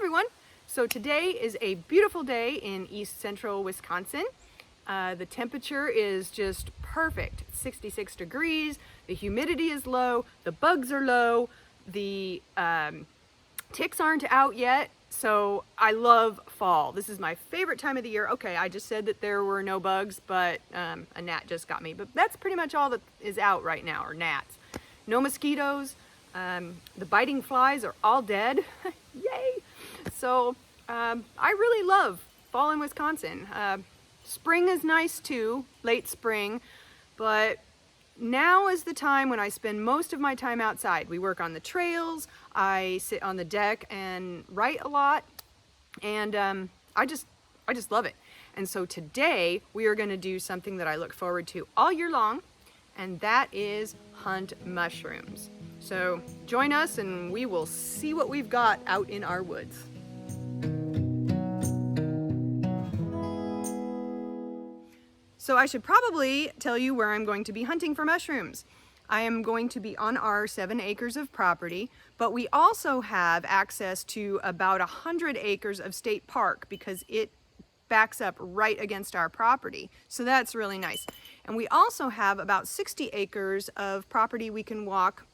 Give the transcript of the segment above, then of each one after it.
everyone. So today is a beautiful day in east central Wisconsin. The temperature is just perfect. It's 66 degrees, the humidity is low, the bugs are low, the ticks aren't out yet. So I love fall. This is my favorite time of the year. Okay, I just said that there were no bugs, but a gnat just got me. But that's pretty much all that is out right now, are gnats. No mosquitoes. The biting flies are all dead. Yay! So I really love fall in Wisconsin. Spring is nice too, late spring, but now is the time when I spend most of my time outside. We work on the trails, I sit on the deck and write a lot, and I just love it. And so today we are going to do something that I look forward to all year long, and that is hunt mushrooms. So join us and we will see what we've got out in our woods. So I should probably tell you where I'm going to be hunting for mushrooms. I am going to be on our 7 acres of property, but we also have access to about 100 acres of state park because it backs up right against our property. So that's really nice. And we also have about 60 acres of property we can walk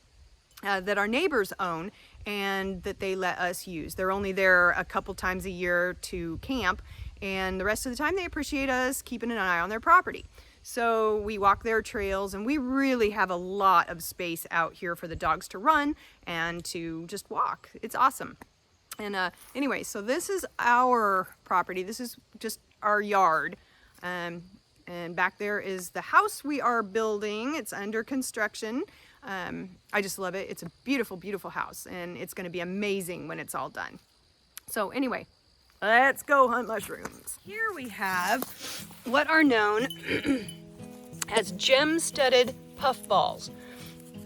that our neighbors own and that they let us use. They're only there a couple times a year to camp, and the rest of the time they appreciate us keeping an eye on their property. So we walk their trails, and we really have a lot of space out here for the dogs to run and to just walk. It's awesome. And anyway, so this is our property. This is just our yard. And back there is the house we are building. It's under construction. I just love it. It's a beautiful, beautiful house, and it's going to be amazing when it's all done. So anyway, let's go hunt mushrooms. Here we have what are known as gem-studded puffballs.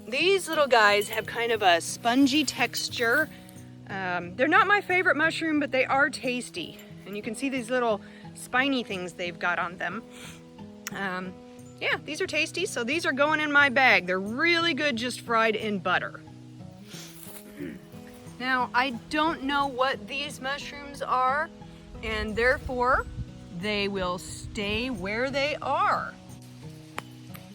These little guys have kind of a spongy texture. They're not my favorite mushroom, but they are tasty. And you can see these little spiny things they've got on them. Yeah, these are tasty, so these are going in my bag. They're really good just fried in butter. Now, I don't know what these mushrooms are, and therefore, they will stay where they are.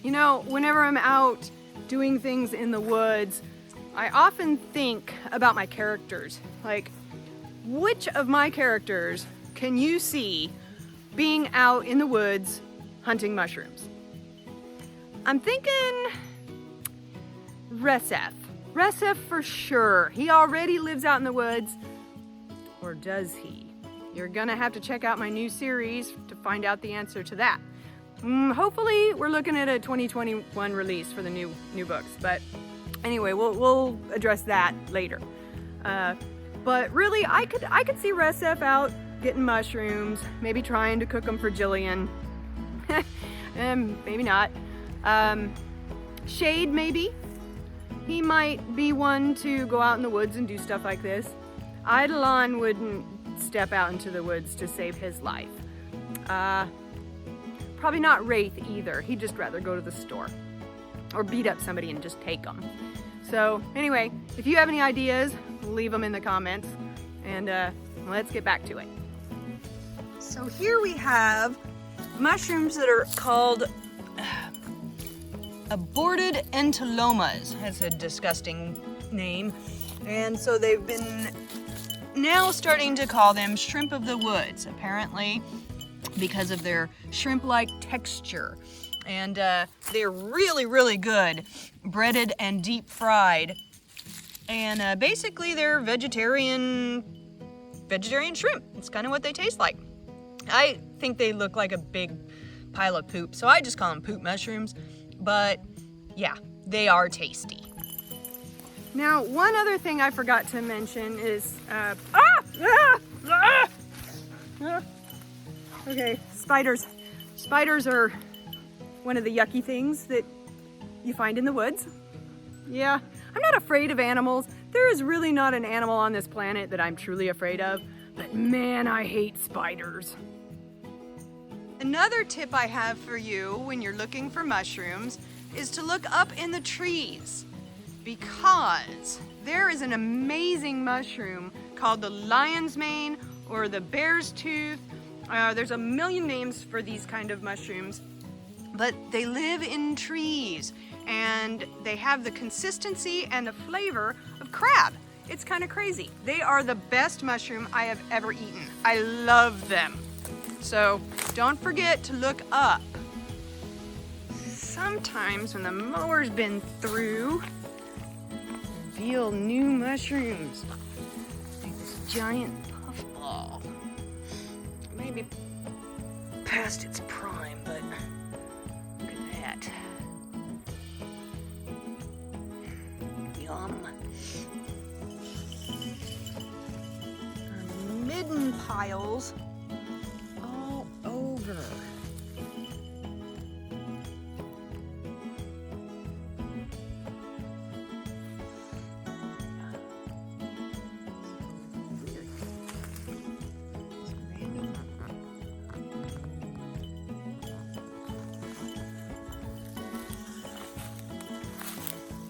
You know, whenever I'm out doing things in the woods, I often think about my characters. Like, which of my characters can you see being out in the woods hunting mushrooms? I'm thinking Reseth. Reseth for sure. He already lives out in the woods. Or does he? You're gonna have to check out my new series to find out the answer to that. Hopefully we're looking at a 2021 release for the new books. But anyway, we'll address that later. But really, I could see Reseth out getting mushrooms, maybe trying to cook them for Jillian. Maybe not. Shade, maybe. He might be one to go out in the woods and do stuff like this. Eidolon wouldn't step out into the woods to save his life. Probably not Wraith either. He'd just rather go to the store or beat up somebody and just take them. So anyway, if you have any ideas, leave them in the comments, and let's get back to it. So here we have mushrooms that are called aborted entelomas. That's a disgusting name. And so they've been now starting to call them shrimp of the woods, apparently because of their shrimp-like texture. And they're really, really good breaded and deep fried. And basically they're vegetarian shrimp. It's kind of what they taste like. I think they look like a big pile of poop, so I just call them poop mushrooms. But yeah, they are tasty. Now, one other thing I forgot to mention is, okay, spiders. Spiders are one of the yucky things that you find in the woods. Yeah, I'm not afraid of animals. There is really not an animal on this planet that I'm truly afraid of, but man, I hate spiders. Another tip I have for you when you're looking for mushrooms is to look up in the trees, because there is an amazing mushroom called the lion's mane or the bear's tooth. There's a million names for these kind of mushrooms, but they live in trees and they have the consistency and the flavor of crab. It's kind of crazy. They are the best mushroom I have ever eaten. I love them. So don't forget to look up. Sometimes when the mower's been through, reveal new mushrooms. Like this giant puffball. Maybe past its prime, but look at that. Yum. Midden piles all over.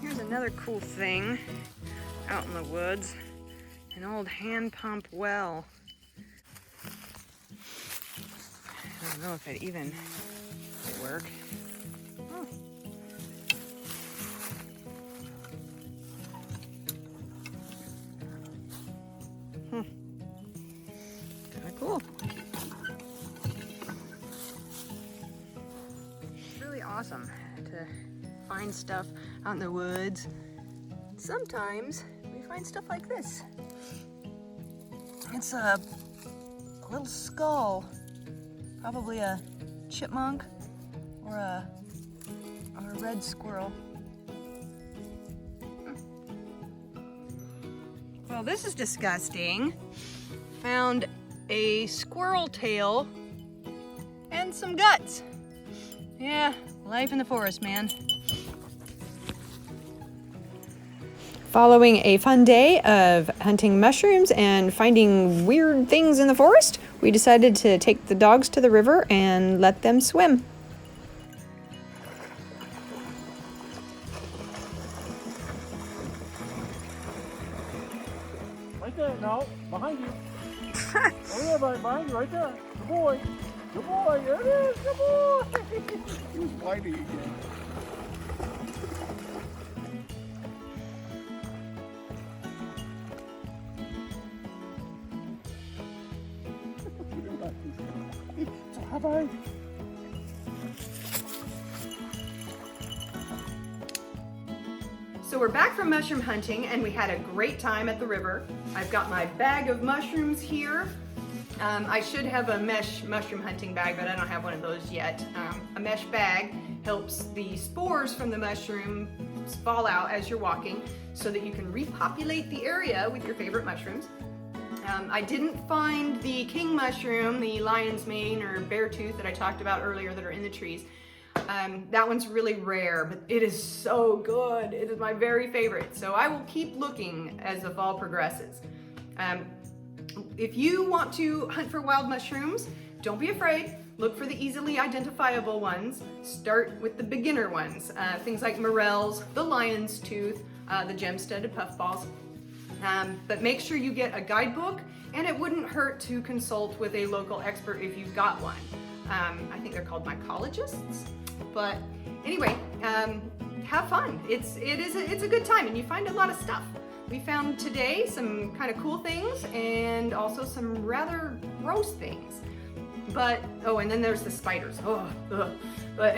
Here's another cool thing out in the woods. An old hand pump well. I don't know if it even will work. Oh. Kind of cool. It's really awesome to find stuff out in the woods. Sometimes we find stuff like this. It's a little skull, probably a chipmunk or a red squirrel. Well, this is disgusting. Found a squirrel tail and some guts. Yeah, life in the forest, man. Following a fun day of hunting mushrooms and finding weird things in the forest, we decided to take the dogs to the river and let them swim. Right there, no, behind you. Oh yeah, behind you, right there. Good boy. Good boy, there it is, good boy. He's whitey again. Bye-bye. So we're back from mushroom hunting and we had a great time at the river. I've got my bag of mushrooms here. I should have a mesh mushroom hunting bag, but I don't have one of those yet. A mesh bag helps the spores from the mushrooms fall out as you're walking so that you can repopulate the area with your favorite mushrooms. I didn't find the king mushroom, the lion's mane or bear tooth that I talked about earlier that are in the trees. That one's really rare, but it is so good. It is my very favorite. So I will keep looking as the fall progresses. If you want to hunt for wild mushrooms, don't be afraid. Look for the easily identifiable ones. Start with the beginner ones. Things like morels, the lion's tooth, the gem-studded puffballs. But make sure you get a guidebook, and it wouldn't hurt to consult with a local expert if you've got one. I think they're called mycologists. But anyway, have fun. It's a good time, and you find a lot of stuff. We found today some kind of cool things and also some rather gross things. But, oh, and then there's the spiders. Oh, ugh. But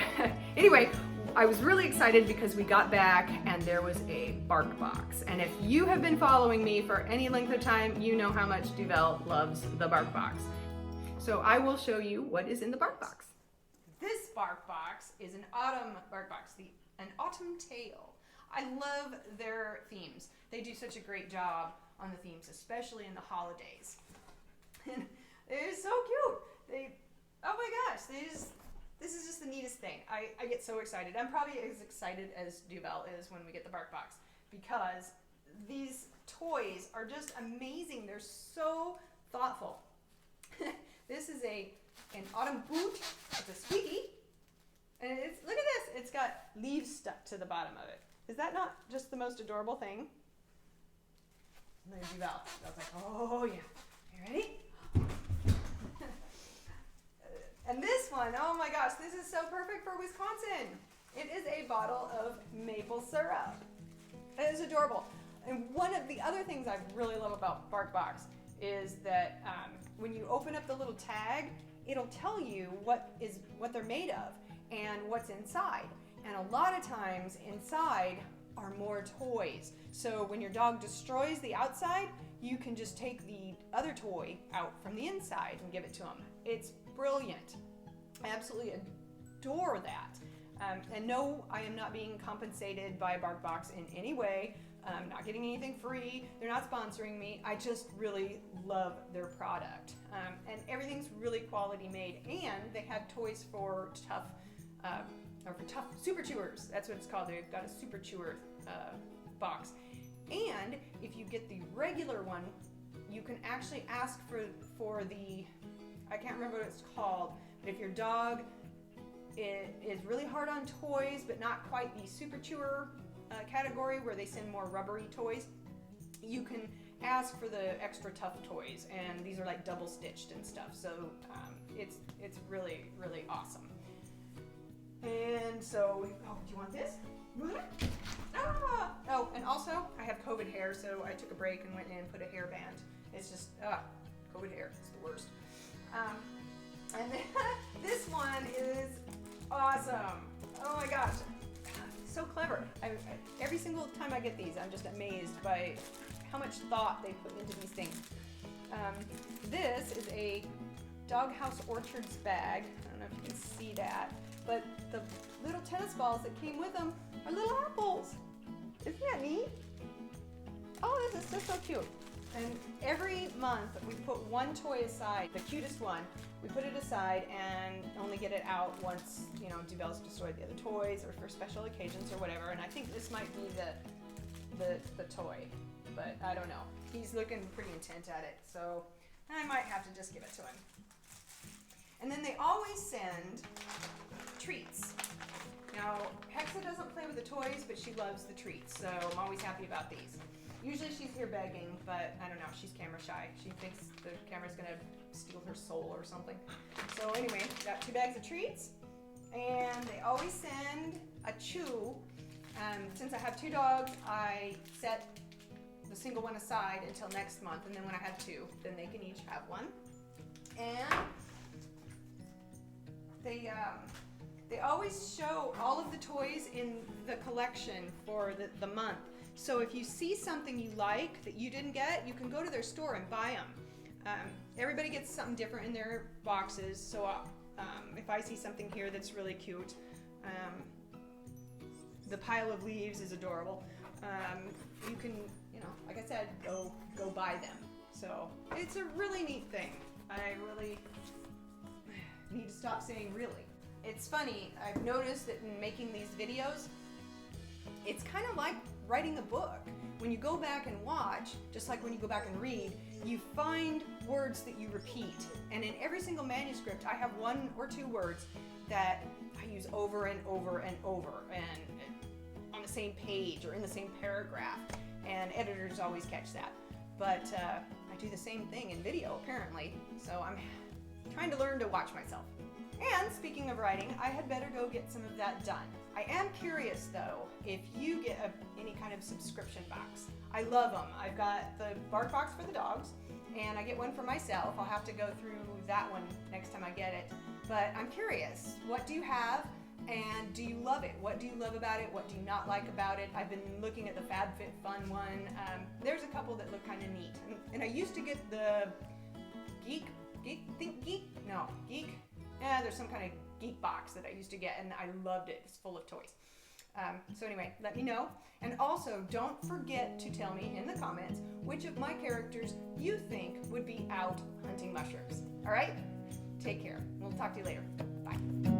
anyway, I was really excited because we got back and there was a bark box. And if you have been following me for any length of time, you know how much Duvel loves the bark box. So I will show you what is in the bark box. This bark box is an autumn bark box, an autumn tale. I love their themes. They do such a great job on the themes, especially in the holidays. And it is so cute. Oh my gosh, this is just the neatest thing. I get so excited. I'm probably as excited as Duvel is when we get the bark box because these toys are just amazing. They're so thoughtful. This is an autumn boot. It's a squeaky. And look at this. It's got leaves stuck to the bottom of it. Is that not just the most adorable thing? There's you, Val. Val's like, oh yeah. You ready? And this one, oh my gosh, this is so perfect for Wisconsin. It is a bottle of maple syrup. It is adorable. And one of the other things I really love about BarkBox is that when you open up the little tag, it'll tell you what they're made of and what's inside. And a lot of times inside are more toys. So when your dog destroys the outside, you can just take the other toy out from the inside and give it to them. It's brilliant. I absolutely adore that. And no, I am not being compensated by BarkBox in any way. I'm not getting anything free. They're not sponsoring me. I just really love their product. And everything's really quality made. And they have toys for tough super chewers. That's what it's called. They've got a super chewer box. And if you get the regular one, you can actually ask for the, I can't remember what it's called, but if your dog is really hard on toys, but not quite the super chewer category where they send more rubbery toys, you can ask for the extra tough toys, and these are like double stitched and stuff. So it's really, really awesome. And so, oh, do you want this? Ah! Oh, and also I have COVID hair, so I took a break and went in and put a hairband. It's just COVID hair. It's the worst. And then this one is awesome. Oh my gosh, so clever. Every single time I get these, I'm just amazed by how much thought they put into these things. This is a Doghouse Orchards bag. I don't know if you can see that, but the little tennis balls that came with them are little apples. Isn't that neat? Oh, this is just so cute. And every month we put one toy aside, the cutest one. We put it aside and only get it out once, you know, Dubelle's destroyed the other toys or for special occasions or whatever. And I think this might be the toy, but I don't know. He's looking pretty intent at it, so I might have to just give it to him. And then they always send treats. Now, Hexa doesn't play with the toys, but she loves the treats, so I'm always happy about these. Usually she's here begging, but I don't know, she's camera shy. She thinks the camera's gonna steal her soul or something. So anyway, got 2 bags of treats, and they always send a chew. Since I have 2 dogs, I set the single one aside until next month, and then when I have 2, then they can each have one. And they always show all of the toys in the collection for the month. So if you see something you like that you didn't get, you can go to their store and buy them. Everybody gets something different in their boxes, so if I see something here that's really cute, the pile of leaves is adorable. You can, you know, like I said, go buy them. So it's a really neat thing. I really need to stop saying really. It's funny, I've noticed that in making these videos, it's kind of like writing a book. When you go back and watch, just like when you go back and read, you find words that you repeat. And in every single manuscript, I have 1 or 2 words that I use over and over and over, and on the same page or in the same paragraph. And editors always catch that. But I do the same thing in video, apparently. So I'm trying to learn to watch myself. And speaking of writing, I had better go get some of that done. I am curious though, if you get any kind of subscription box. I love them. I've got the BarkBox for the dogs, and I get one for myself. I'll have to go through that one next time I get it. But I'm curious, what do you have, and do you love it? What do you love about it? What do you not like about it? I've been looking at the FabFitFun one. There's a couple that look kind of neat. And I used to get the Geek? Yeah, there's some kind of geek box that I used to get, and I loved it. It's full of toys. So anyway, let me know. And also, don't forget to tell me in the comments which of my characters you think would be out hunting mushrooms. All right? Take care. We'll talk to you later. Bye.